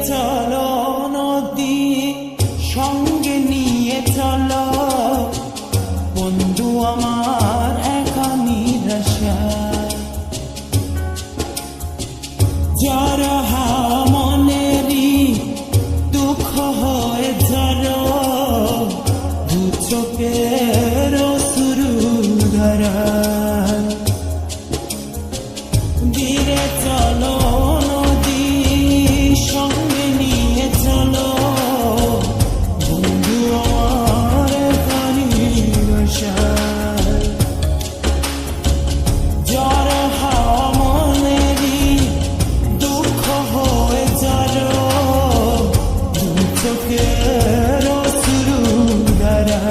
চলো নদী সঙ্গে নিয়ে চলো বন্ধু আমার একা নিরাশা যারা মনেরই দুঃখ হয়ে ঝরো দু চোখের শুরু ধরা ধীরে চলো নদী সঙ্গে নিয়ে চলো বন্ধু আমার একা নিরাশা যারা মনেরই দুঃখ হয়ে ঝরো দু চোখের শুরু ধরা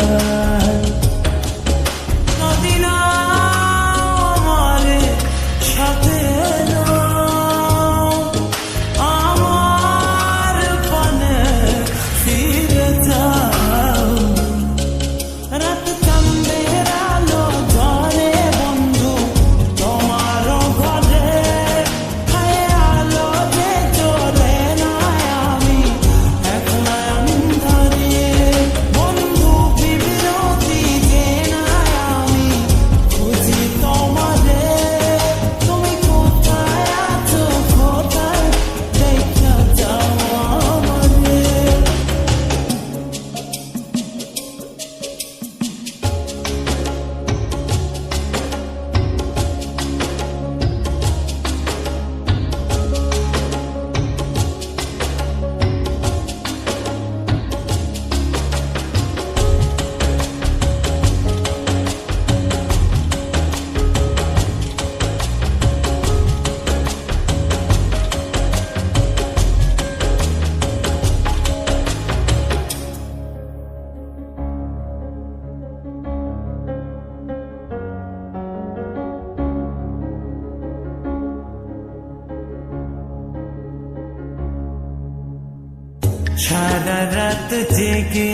সারা রাত জেগে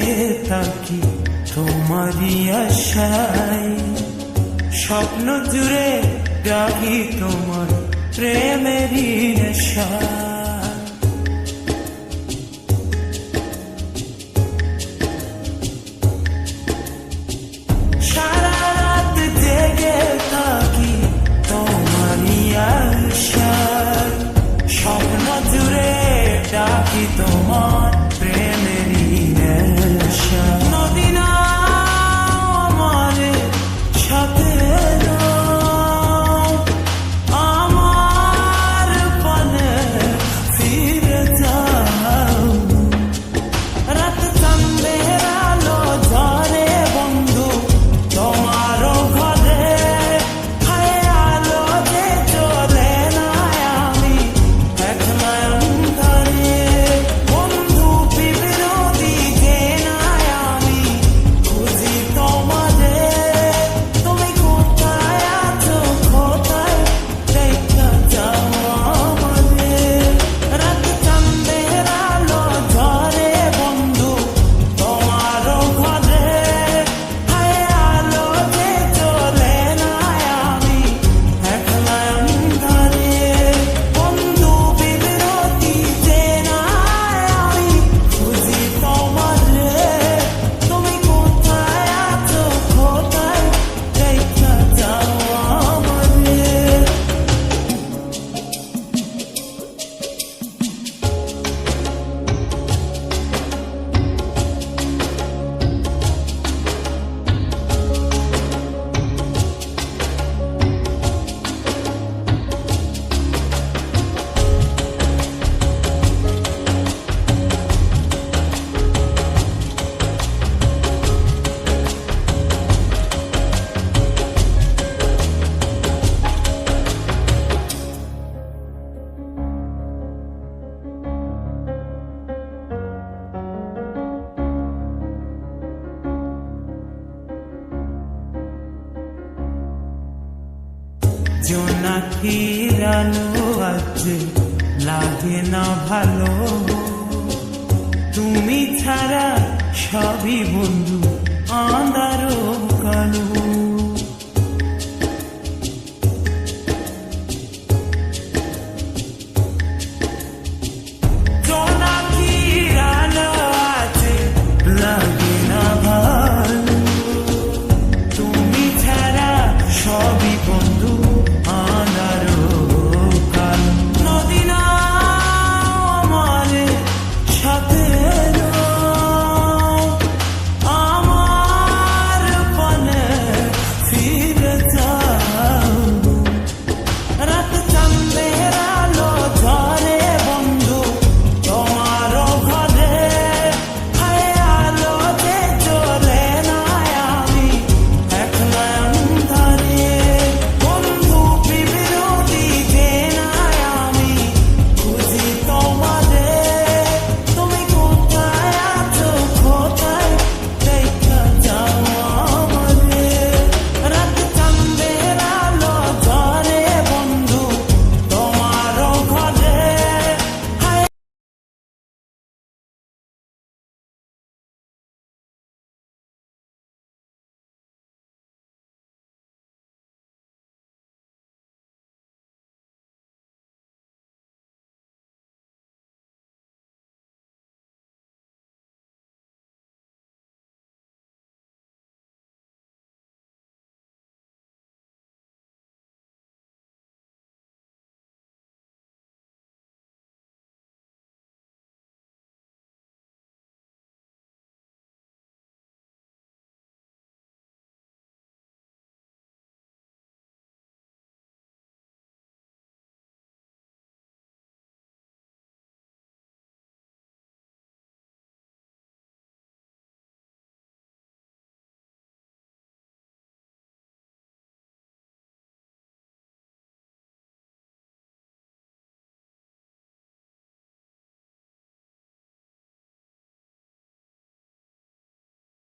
থাকি তোমারই আশায় স্বপ্ন জুড়ে ডাকি তোমার প্রেমেরই নেশা সারা রাত জেগে থাকি তোমারই আশায় স্বপ্ন জুড়ে ডাকি তোমার প্রেমেরই নেশা নদী না আমার সাথে আমার পানে ফিরে যাও রাত চাঁদের আলো ঝরে বন্ধু তোমার ঘরে হায় আলো যে চলে না আমি একলা অন্ধকারে বন্ধু বিরোধী যে না আমি খুঁজি তোমাদের তুমি কোথায় আছো কোথায় দেখা যাও আমাদের রাত চাঁদের আলো ঝরে বন্ধু তোমার ঘরে হায় আলো যে চলে না আমি একলা অন্ধকারে বন্ধু বিরোধী যে না আমি খুঁজি তোমাদের তুমি কোথায় আছো কোথায় দেখা যাও আমাদের জোনাকির আলো আজ লাগে না ভালো তুমি ছাড়া সবই বন্ধু আঁধারো কালো